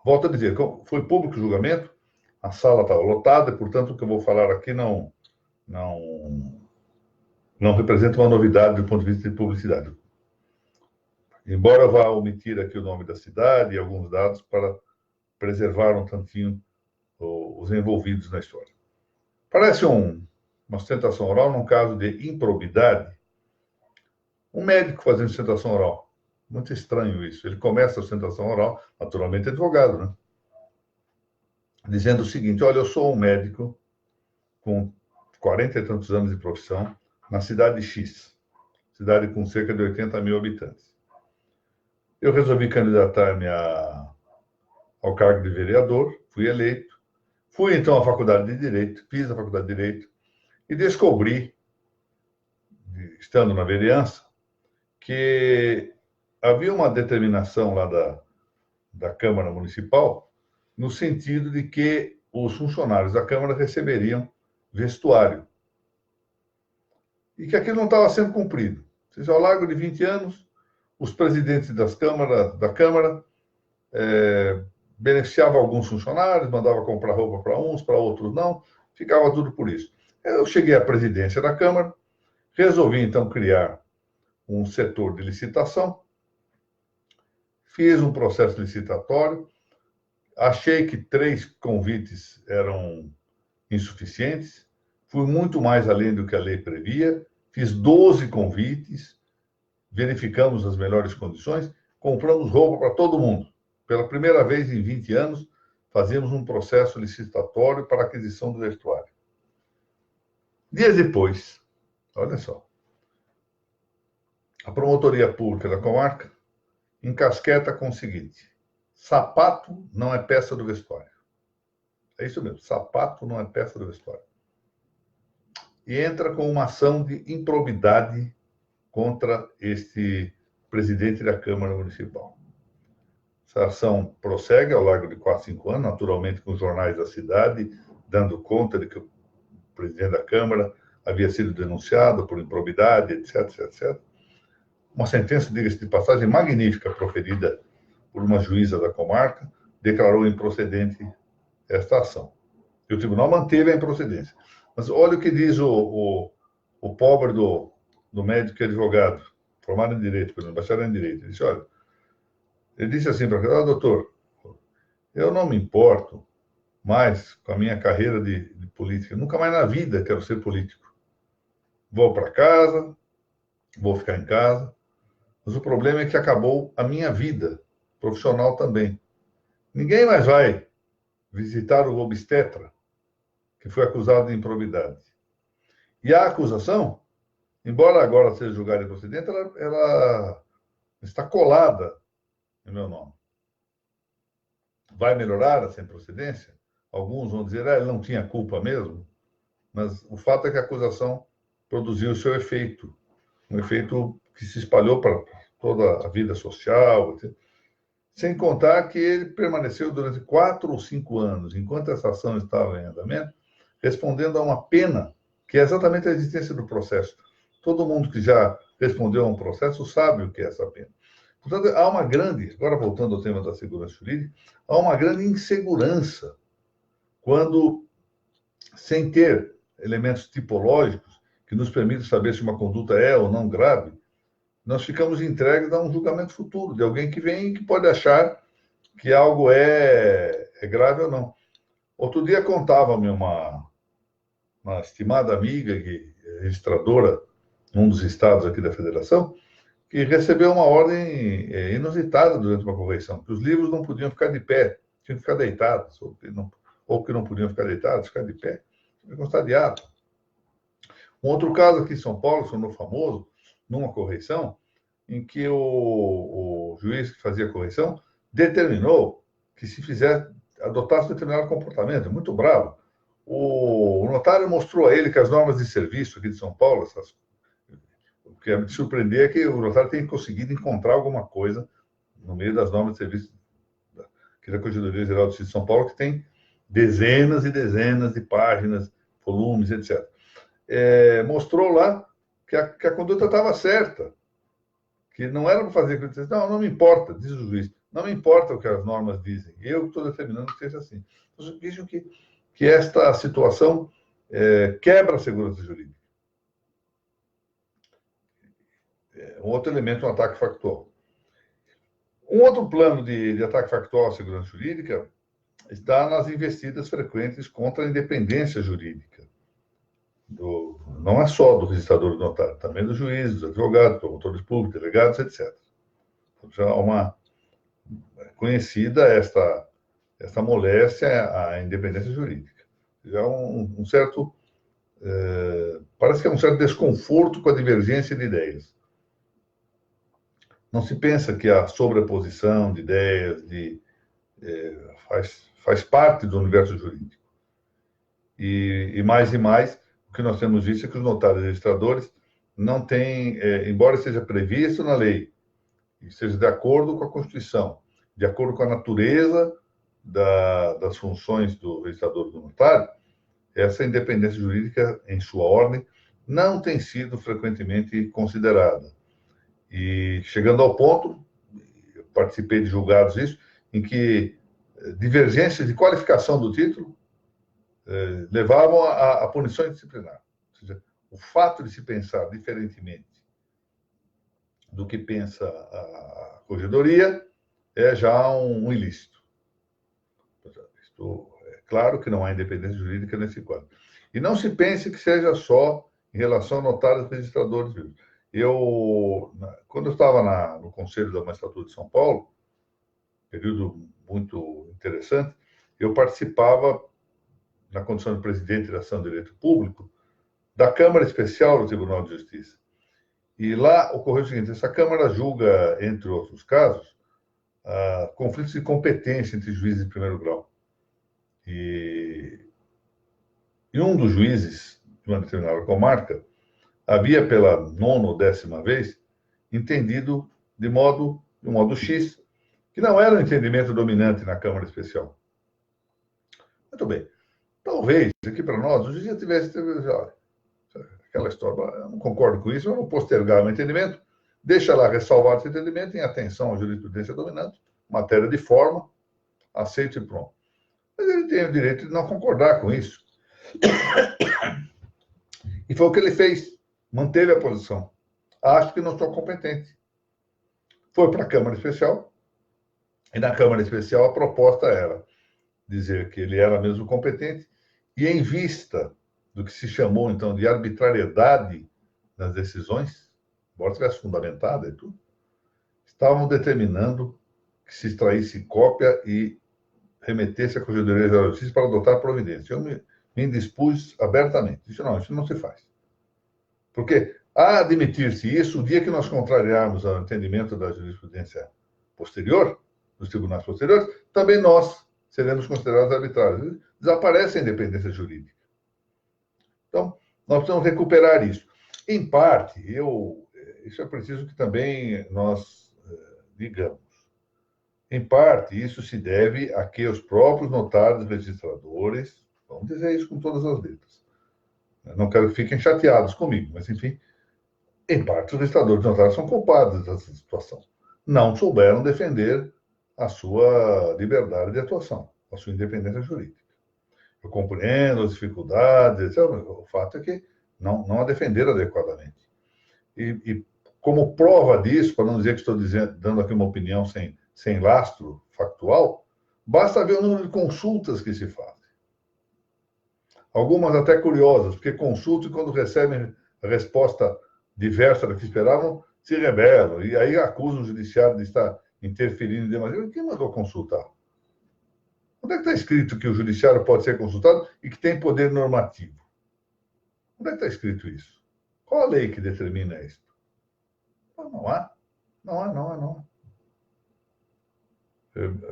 Volto a dizer, foi público o julgamento, a sala estava lotada, portanto, o que eu vou falar aqui não representa uma novidade do ponto de vista de publicidade. Embora eu vá omitir aqui o nome da cidade e alguns dados para preservar um tantinho os envolvidos na história. Parece uma sustentação oral num caso de improbidade. Um médico fazendo sustentação oral. Muito estranho isso. Ele começa a sustentação oral, naturalmente advogado, né? Dizendo o seguinte: olha, eu sou um médico com 40 e tantos anos de profissão na cidade X, cidade com cerca de 80 mil habitantes. Eu resolvi candidatar-me ao cargo de vereador, fui eleito, fui então à faculdade de Direito, fiz a faculdade de Direito e descobri, estando na vereança, que havia uma determinação lá da Câmara Municipal no sentido de que os funcionários da Câmara receberiam vestuário e que aquilo não estava sendo cumprido. Ou seja, ao largo de 20 anos, os presidentes da Câmara beneficiavam alguns funcionários, mandava comprar roupa para uns, para outros não, ficava tudo por isso. Eu cheguei à presidência da Câmara, resolvi então criar um setor de licitação, fiz um processo licitatório, achei que 3 convites eram insuficientes, fui muito mais além do que a lei previa, fiz 12 convites, verificamos as melhores condições, compramos roupa para todo mundo. Pela primeira vez em 20 anos, fazíamos um processo licitatório para aquisição do vestuário. Dias depois, olha só, a promotoria pública da comarca encasqueta com o seguinte: sapato não é peça do vestuário. É isso mesmo, sapato não é peça do vestuário. E entra com uma ação de improbidade contra este presidente da Câmara Municipal. Essa ação prossegue ao largo de 4, 5 anos, naturalmente com os jornais da cidade, dando conta de que o presidente da Câmara havia sido denunciado por improbidade, etc, etc, etc. Uma sentença, diga-se de passagem, magnífica, proferida por uma juíza da comarca, declarou improcedente esta ação. E o tribunal manteve a improcedência. Mas olha o que diz o pobre do médico e advogado, formado em Direito, bacharel em Direito. Ele disse assim para ela, doutor, eu não me importo mais com a minha carreira de política. Nunca mais na vida quero ser político. Vou para casa, vou ficar em casa, mas o problema é que acabou a minha vida profissional também. Ninguém mais vai visitar o obstetra que foi acusado de improbidade. E a acusação, embora agora seja julgada improcedente, ela está colada no meu nome. Vai melhorar essa improcedência? Alguns vão dizer, ele não tinha culpa mesmo, mas o fato é que a acusação produziu o seu efeito, um efeito que se espalhou para toda a vida social, sem contar que ele permaneceu durante 4 ou 5 anos, enquanto essa ação estava em andamento, respondendo a uma pena, que é exatamente a existência do processo. Todo mundo que já respondeu a um processo sabe o que é essa pena. Portanto, há uma grande, agora voltando ao tema da segurança jurídica, há uma grande insegurança quando, sem ter elementos tipológicos que nos permitem saber se uma conduta é ou não grave, nós ficamos entregues a um julgamento futuro de alguém que vem e que pode achar que algo é grave ou não. Outro dia contava-me uma estimada amiga, registradora, num dos estados aqui da federação, que recebeu uma ordem inusitada durante uma correição, que os livros não podiam ficar de pé, tinham que ficar deitados, ou que não podiam ficar deitados, ficar de pé, tinha que constar de ato. Um outro caso aqui em São Paulo, tornou famoso, numa correição, em que o juiz que fazia a correição determinou que se adotasse um determinado comportamento, muito bravo. O notário mostrou a ele que as normas de serviço aqui de São Paulo, o que me surpreender é que o notário tenha conseguido encontrar alguma coisa no meio das normas de serviço aqui da Corregedoria Geral do Distrito de São Paulo, que tem dezenas e dezenas de páginas, volumes, etc. Mostrou lá que a conduta estava certa, que não era para fazer aquilo que disse, não me importa, diz o juiz, não me importa o que as normas dizem, eu estou determinando que seja assim. Então, vejam que esta situação quebra a segurança jurídica. Um outro elemento, um ataque factual. Um outro plano de ataque factual à segurança jurídica está nas investidas frequentes contra a independência jurídica. Não é só do registrador do notário, também dos juízes, dos advogados, promotores públicos, delegados, etc. Já é uma conhecida esta moléstia à independência jurídica. Já é um certo... parece que é um certo desconforto com a divergência de ideias. Não se pensa que a sobreposição de ideias faz parte do universo jurídico. E mais, o que nós temos visto é que os notários e registradores não têm, embora seja previsto na lei, e seja de acordo com a Constituição, de acordo com a natureza das funções do registrador e do notário, essa independência jurídica, em sua ordem, não tem sido frequentemente considerada. E chegando ao ponto, eu participei de julgados isso, em que divergências de qualificação do título levavam a punições disciplinares. Ou seja, o fato de se pensar diferentemente do que pensa a corregedoria é já um ilícito. É claro que não há independência jurídica nesse quadro. E não se pense que seja só em relação a notários e registradores vivos. Quando eu estava no Conselho da Magistratura de São Paulo, período muito interessante, eu participava, na condição de presidente da Ação de Direito Público, da Câmara Especial do Tribunal de Justiça. E lá ocorreu o seguinte, essa Câmara julga, entre outros casos, conflitos de competência entre juízes de primeiro grau. E um dos juízes de uma determinada comarca havia, pela 9ª ou 10ª vez, entendido de modo X, que não era o entendimento dominante na Câmara Especial. Muito bem. Talvez, aqui para nós, o juiz já tivesse... aquela história, eu não concordo com isso, eu vou postergar o entendimento, deixa lá ressalvar esse entendimento em atenção à jurisprudência dominante, matéria de forma, aceito e pronto. Mas ele tem o direito de não concordar com isso. E foi o que ele fez, manteve a posição. Acho que não sou competente. Foi para a Câmara Especial, e na Câmara Especial a proposta era dizer que ele era mesmo competente, e em vista do que se chamou, então, de arbitrariedade nas decisões, embora tivesse fundamentada e tudo, estavam determinando que se extraísse cópia e remetesse à Corregedoria Geral de Justiça para adotar providência. Eu me indispus abertamente. Disse, não, isso não se faz. Porque, a admitir-se isso, o dia que nós contrariarmos o entendimento da jurisprudência posterior, dos tribunais posteriores, também nós seremos considerados arbitrários. Desaparece a independência jurídica. Então, nós precisamos recuperar isso. Em parte, isso é preciso que também nós digamos. Em parte, isso se deve a que os próprios notários registradores, vamos dizer isso com todas as letras, não quero que fiquem chateados comigo, mas, enfim, em parte, os registradores notários são culpados dessa situação. Não souberam defender a sua liberdade de atuação, a sua independência jurídica. Eu compreendo as dificuldades, etc. O fato é que não a defenderam adequadamente. E como prova disso, para não dizer que estou dando aqui uma opinião sem lastro factual, basta ver o número de consultas que se fazem. Algumas até curiosas, porque consultam e quando recebem a resposta diversa da que esperavam, se rebelam. E aí acusam o judiciário de estar interferindo demasiado. Quem mandou consultar? Onde é que está escrito que o judiciário pode ser consultado e que tem poder normativo? Onde é que está escrito isso? Qual a lei que determina isso? Não há.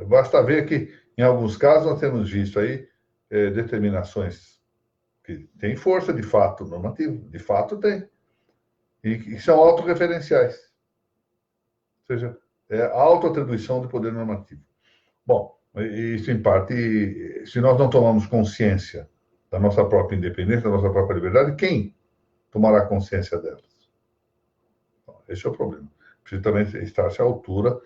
Basta ver que, em alguns casos, nós temos visto aí determinações que têm força de fato normativo, de fato tem, e que são autorreferenciais. Ou seja, é a autoatribuição de poder normativo. Bom, isso em parte, se nós não tomamos consciência da nossa própria independência, da nossa própria liberdade, quem tomará consciência delas? Esse é o problema. Precisa também estar-se à altura,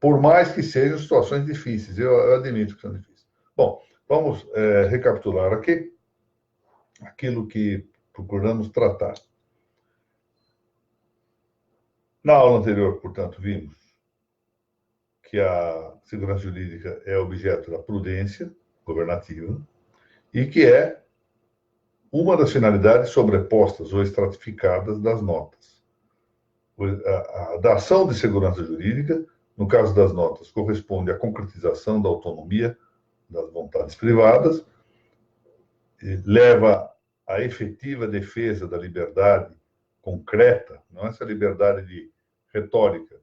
por mais que sejam situações difíceis. Eu admito que são difíceis. Bom, vamos recapitular aqui aquilo que procuramos tratar. Na aula anterior, portanto, vimos que a segurança jurídica é objeto da prudência governativa e que é uma das finalidades sobrepostas ou estratificadas das notas. Da ação de segurança jurídica, no caso das notas, corresponde à concretização da autonomia das vontades privadas, leva à efetiva defesa da liberdade concreta, não essa liberdade de retórica,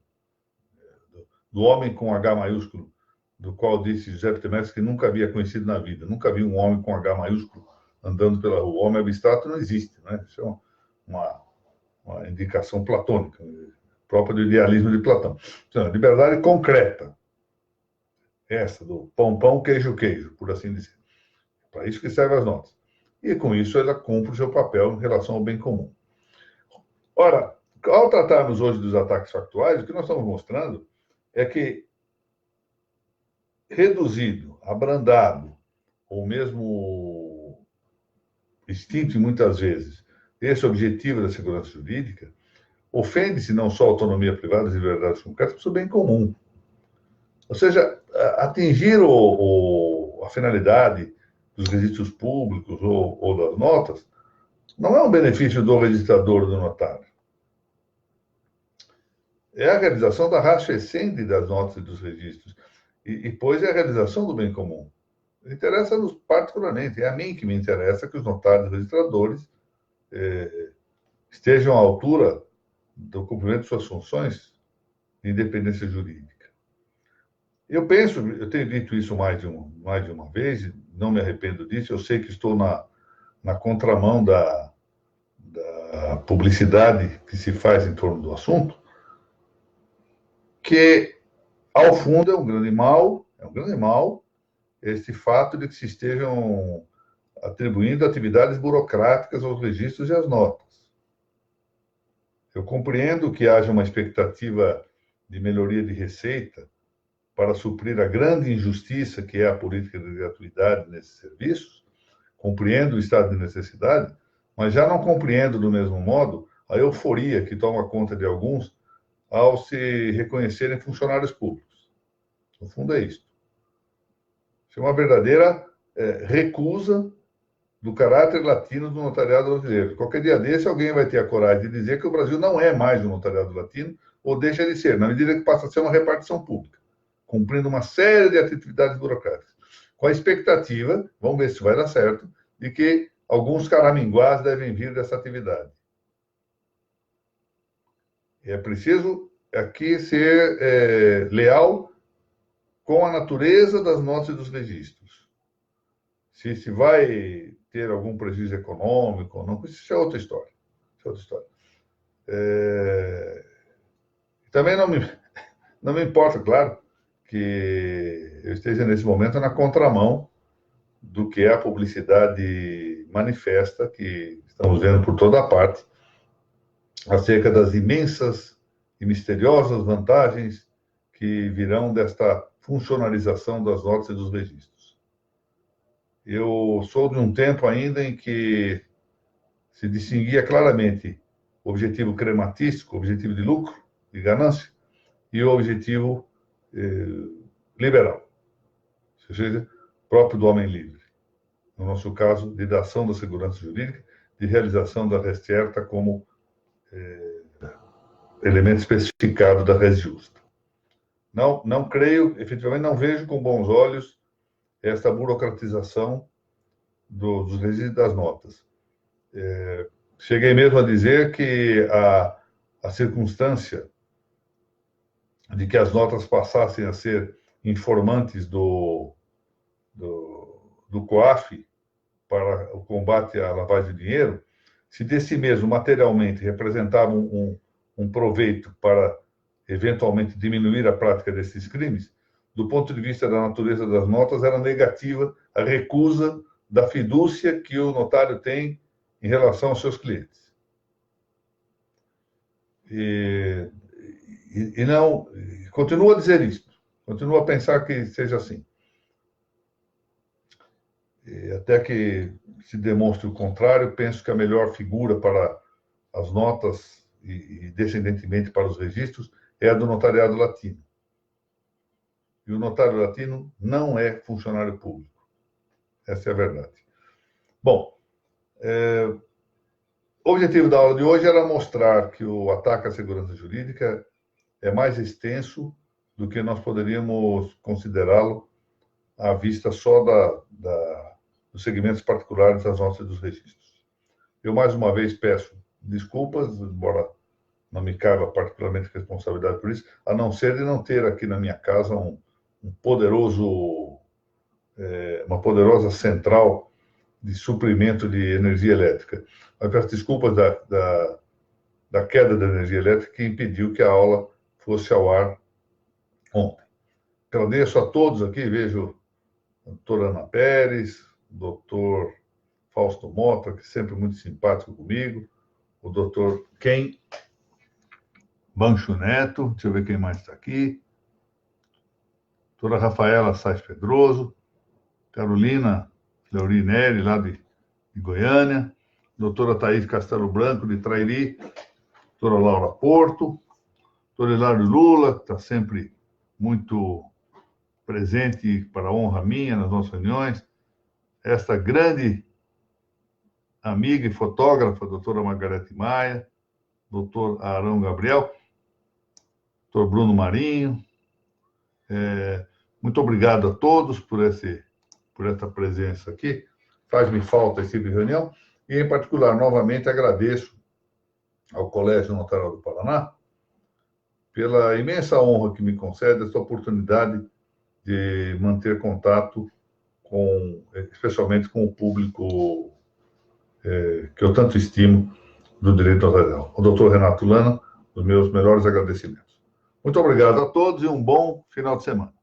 do homem com H maiúsculo, do qual disse José Ptemécio que nunca havia conhecido na vida, nunca vi um homem com H maiúsculo andando pela rua. O homem abstrato não existe, né? Isso é uma indicação platônica, própria do idealismo de Platão. Então, liberdade concreta, essa do pão, queijo, por assim dizer. Para isso que servem as notas. E com isso ela cumpre o seu papel em relação ao bem comum. Ora, ao tratarmos hoje dos ataques factuais, o que nós estamos mostrando é que reduzido, abrandado, ou mesmo extinto muitas vezes, esse objetivo da segurança jurídica, ofende-se não só a autonomia privada e liberdades concretas, mas o bem comum. Ou seja, atingir a finalidade dos registros públicos ou das notas não é um benefício do registrador ou do notário. É a realização da ratio essendi das notas e dos registros. E pois é a realização do bem comum. Interessa-nos particularmente, é a mim que me interessa que os notários e registradores estejam à altura do cumprimento de suas funções de independência jurídica. Eu tenho dito isso mais de uma vez, não me arrependo disso, eu sei que estou na contramão da publicidade que se faz em torno do assunto, que, ao fundo, é um grande mal esse fato de que se estejam atribuindo atividades burocráticas aos registros e às notas. Eu compreendo que haja uma expectativa de melhoria de receita para suprir a grande injustiça que é a política de gratuidade nesses serviços. Compreendo o estado de necessidade, mas já não compreendo do mesmo modo a euforia que toma conta de alguns ao se reconhecerem funcionários públicos. No fundo é isto. Isso é uma verdadeira recusa do caráter latino do notariado brasileiro. Qualquer dia desse, alguém vai ter a coragem de dizer que o Brasil não é mais um notariado latino, ou deixa de ser, na medida que passa a ser uma repartição pública, cumprindo uma série de atividades burocráticas, com a expectativa, vamos ver se vai dar certo, de que alguns caraminguás devem vir dessa atividade. É preciso aqui ser leal com a natureza das notas e dos registros. Se vai ter algum prejuízo econômico ou não, isso é outra história. Isso é outra história. Também não me importa, claro, que eu esteja nesse momento na contramão do que é a publicidade manifesta que estamos vendo por toda a parte acerca das imensas e misteriosas vantagens que virão desta funcionalização das notas e dos registros. Eu sou de um tempo ainda em que se distinguia claramente o objetivo crematístico, o objetivo de lucro, de ganância, e o objetivo liberal, ou seja, próprio do homem livre. No nosso caso, de dação da segurança jurídica, de realização da res certa como elemento especificado da res justa. Não creio, efetivamente, não vejo com bons olhos esta burocratização dos registros das notas. Cheguei mesmo a dizer que a circunstância de que as notas passassem a ser informantes do COAF para o combate à lavagem de dinheiro, se de si mesmo materialmente representavam um proveito para eventualmente diminuir a prática desses crimes, do ponto de vista da natureza das notas, era negativa a recusa da fidúcia que o notário tem em relação aos seus clientes. E não, continuo a dizer isso, continuo a pensar que seja assim. E até que se demonstre o contrário, penso que a melhor figura para as notas e descendentemente para os registros é a do notariado latino. E o notário latino não é funcionário público. Essa é a verdade. Bom, o objetivo da aula de hoje era mostrar que o ataque à segurança jurídica é mais extenso do que nós poderíamos considerá-lo à vista só dos segmentos particulares das notas e dos registros. Eu, mais uma vez, peço desculpas, embora não me caiba particularmente responsabilidade por isso, a não ser de não ter aqui na minha casa uma poderosa central de suprimento de energia elétrica. Mas peço desculpas da queda da energia elétrica que impediu que a aula fosse ao ar ontem. Agradeço a todos aqui, vejo a doutora Ana Pérez, o doutor Fausto Mota, que é sempre muito simpático comigo, o doutor Ken Bancho Neto, deixa eu ver quem mais está aqui, doutora Rafaela Sais Pedroso, Carolina Fleurinelli, lá de Goiânia, doutora Thaís Castelo Branco, de Trairi, doutora Laura Porto, doutor Hilário Lula, que está sempre muito presente para a honra minha nas nossas reuniões, esta grande amiga e fotógrafa, doutora Margarete Maia, doutor Arão Gabriel, doutor Bruno Marinho. Muito obrigado a todos por esta presença aqui. Faz-me falta esse tipo de reunião. E, em particular, novamente, agradeço ao Colégio Notarial do Paraná pela imensa honra que me concede essa oportunidade de manter contato especialmente com o público que eu tanto estimo do direito notarial. O doutor Renato Lana, os meus melhores agradecimentos. Muito obrigado a todos e um bom final de semana.